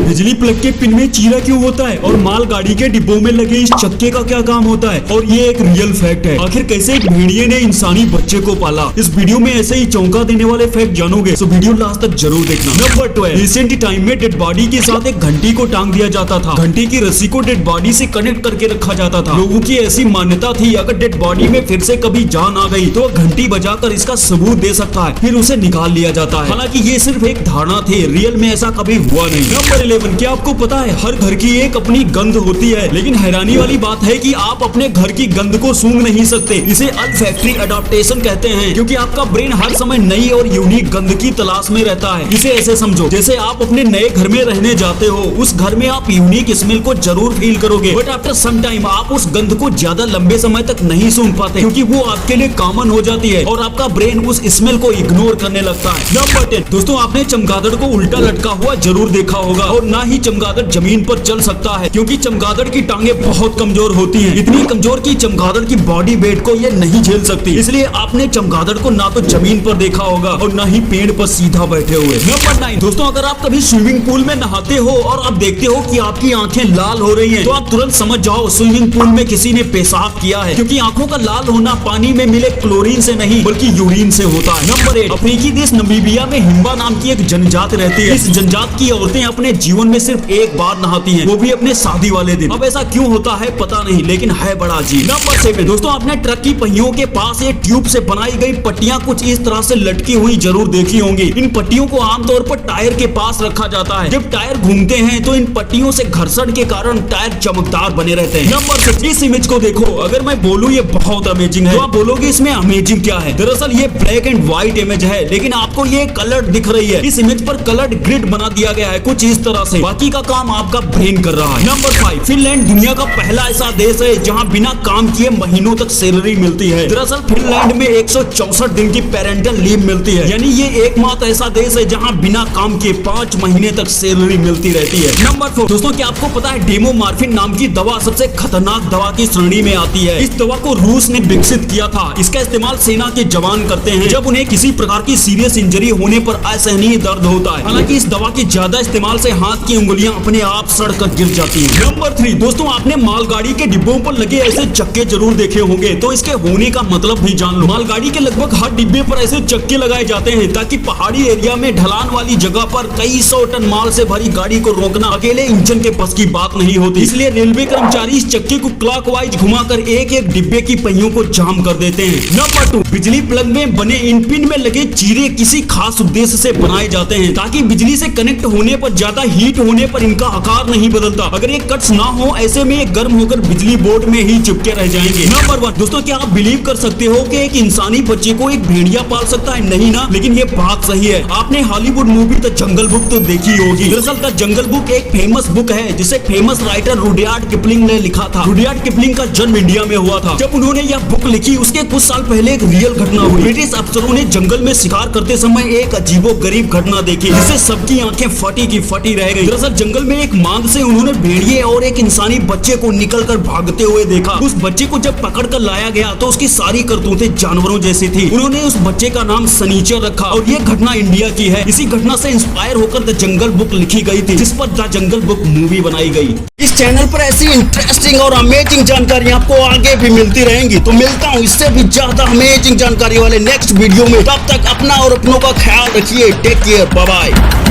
बिजली प्लग के पिन में चीरा क्यों होता है और मालगाड़ी के डिब्बों में लगे इस चक्के का क्या काम होता है, और ये एक रियल फैक्ट है। आखिर कैसे एक भेड़िए ने इंसानी बच्चे को पाला, इस वीडियो में ऐसे ही चौंका देने वाले फैक्ट जानोगे, तो वीडियो लास्ट तक जरूर देखना। नंबर 12, रिसेंट टाइम में डेड बॉडी के साथ एक घंटी को टांग दिया जाता था। घंटी की रस्सी को डेड बॉडी से कनेक्ट करके रखा जाता था। लोगों की ऐसी मान्यता थी अगर डेड बॉडी में फिर से कभी जान आ गई तो घंटी बजाकर इसका सबूत दे सकता है, फिर उसे निकाल लिया जाता है। हालांकि ये सिर्फ एक धारणा थी, रियल में ऐसा कभी हुआ नहीं। नंबर 11, क्या आपको पता है हर घर की एक अपनी गंध होती है, लेकिन हैरानी वाली बात है कि आप अपने घर की गंध को सूंघ नहीं सकते। इसे अल्फैक्टरी अडॉप्टेशन कहते हैं, क्योंकि आपका ब्रेन हर समय नई और यूनिक गंध की तलाश में रहता है। इसे ऐसे समझो जैसे आप अपने नए घर में रहने जाते हो, उस घर में आप यूनिक स्मेल को जरूर फील करोगे, बट आफ्टर सम टाइम आप उस गंध को ज्यादा लंबे समय तक नहीं सूंघ पाते, क्योंकि वो आपके लिए कॉमन हो जाती है और आपका ब्रेन उस स्मेल को इग्नोर करने लगता है। नंबर 10, दोस्तों आपने चमगादड़ को उल्टा लटका हुआ जरूर देखा होगा, और ना ही चमगादड़ जमीन पर चल सकता है, क्योंकि चमगादड़ की टांगे बहुत कमजोर होती हैं। इतनी कमजोर कि चमगादड़ की बॉडी वेट को ये नहीं झेल सकती, इसलिए आपने चमगादड़ को ना तो जमीन पर देखा होगा और ना ही पेड़ पर सीधा बैठे हुए। नंबर 9, दोस्तों अगर आप कभी स्विमिंग पूल में नहाते हो और आप देखते हो कि आपकी आंखें लाल हो रही हैं, तो आप तुरंत समझ जाओ स्विमिंग पूल में किसी ने पेशाब किया है, क्योंकि आंखों का लाल होना पानी में मिले क्लोरीन से नहीं बल्कि यूरिन से होता है। नंबर 8, अफ्रीकी देश नमीबिया में हिम्बा नाम की एक जनजात रहती है। इस जनजात की औरतें अपने जीवन में सिर्फ एक बार नहाती हैं, वो भी अपने शादी वाले दिन। अब ऐसा क्यों होता है पता नहीं, लेकिन है बड़ा अजीब। नंबर 7, दोस्तों आपने ट्रक की पहियों के पास एक ट्यूब से बनाई गई पट्टियां कुछ इस तरह से लटकी हुई जरूर देखी होंगी। इन पट्टियों को आमतौर पर टायर के पास रखा जाता है। जब टायर घूमते हैं तो इन पट्टियों से घर्षण के कारण टायर चमकदार बने रहते हैं। नंबर 6, इस इमेज को देखो, अगर मैं बोलूं ये बहुत अमेजिंग है तो आप बोलोगे इसमें अमेजिंग क्या है। दरअसल ये ब्लैक एंड व्हाइट इमेज है, लेकिन आपको ये कलर्ड दिख रही है। इस इमेज पर कलर्ड ग्रिड बना दिया गया है कुछ इस तरह से, बाकी का काम आपका ब्रेन कर रहा है। नंबर 5, फिनलैंड दुनिया का पहला ऐसा देश है जहां बिना काम किए महीनों तक सैलरी मिलती है। दरअसल फिनलैंड में 164 दिन की पेरेंटल लीव मिलती है, यानी ये एकमात्र ऐसा देश है जहां बिना काम किए 5 महीने तक सैलरी मिलती रहती है। नंबर 4, दोस्तों क्या आपको पता है डेमोमार्फिन नाम की दवा सबसे खतरनाक दवा की श्रेणी में आती है। इस दवा को रूस ने विकसित किया था। इसका इस्तेमाल सेना के जवान करते हैं जब उन्हें किसी प्रकार की सीरियस इंजरी होने पर असहनीय दर्द होता है। हालांकि इस दवा के ज्यादा इस्तेमाल से हाथ की उंगलियां अपने आप सड़कर गिर जाती हैं। नंबर 3, दोस्तों आपने मालगाड़ी के डिब्बों पर लगे ऐसे चक्के जरूर देखे होंगे, तो इसके होने का मतलब भी जान लो। मालगाड़ी के लगभग हर डिब्बे पर ऐसे चक्के लगाए जाते हैं ताकि पहाड़ी एरिया में ढलान वाली जगह पर कई 100 टन माल से भरी गाड़ी को रोकना अकेले इंजन के बस की बात नहीं होती। इसलिए रेलवे कर्मचारी इस चक्के को क्लॉकवाइज घुमाकर एक एक डिब्बे की पहियों को जाम कर देते हैं। नंबर 2, बिजली प्लग में बने इन पिन में लगे चीरे किसी खास उद्देश्य से बनाए जाते हैं ताकि बिजली से कनेक्ट होने पर ज्यादा हीट होने पर इनका आकार नहीं बदलता। अगर ये कट्स ना हो ऐसे में ये गर्म होकर बिजली बोर्ड में ही चिपके रह जाएंगे। नंबर 1, दोस्तों क्या आप बिलीव कर सकते हो कि एक इंसानी बच्चे को एक भेड़िया पाल सकता है? नहीं ना, लेकिन ये बात सही है। आपने Hollywood movie the jungle book तो देखी होगी। दरअसल द जंगल बुक एक फेमस बुक है जिसे फेमस राइटर रुडयार्ड किपलिंग ने लिखा था। रुडयार्ड किपलिंग का जन्म इंडिया में हुआ था। जब उन्होंने यह बुक लिखी उसके कुछ साल पहले एक रियल घटना हुई। ब्रिटिश अफसरों ने जंगल में शिकार करते समय एक अजीबोगरीब घटना देखी जिससे सबकी आंखें फटी की फटी रह गई। दरअसल जंगल में एक मांद से उन्होंने भेड़िए और एक इंसानी बच्चे को निकलकर भागते हुए देखा। उस बच्चे को जब पकड़ कर लाया गया तो उसकी सारी करतूतें जानवरों जैसी थी। उन्होंने उस बच्चे का नाम सनीचर रखा और ये घटना इंडिया की है। इसी घटना से इंस्पायर होकर द जंगल बुक लिखी गई थी, जिस पर द जंगल बुक मूवी बनाई गई। इस चैनल पर ऐसी इंटरेस्टिंग और अमेजिंग जानकारी आपको आगे भी मिलती रहेंगी, तो मिलता हूँ इससे भी ज्यादा अमेजिंग जानकारी वाले नेक्स्ट वीडियो में। तब तक अपना और अपनों का ख्याल रखिए। Take care, bye bye.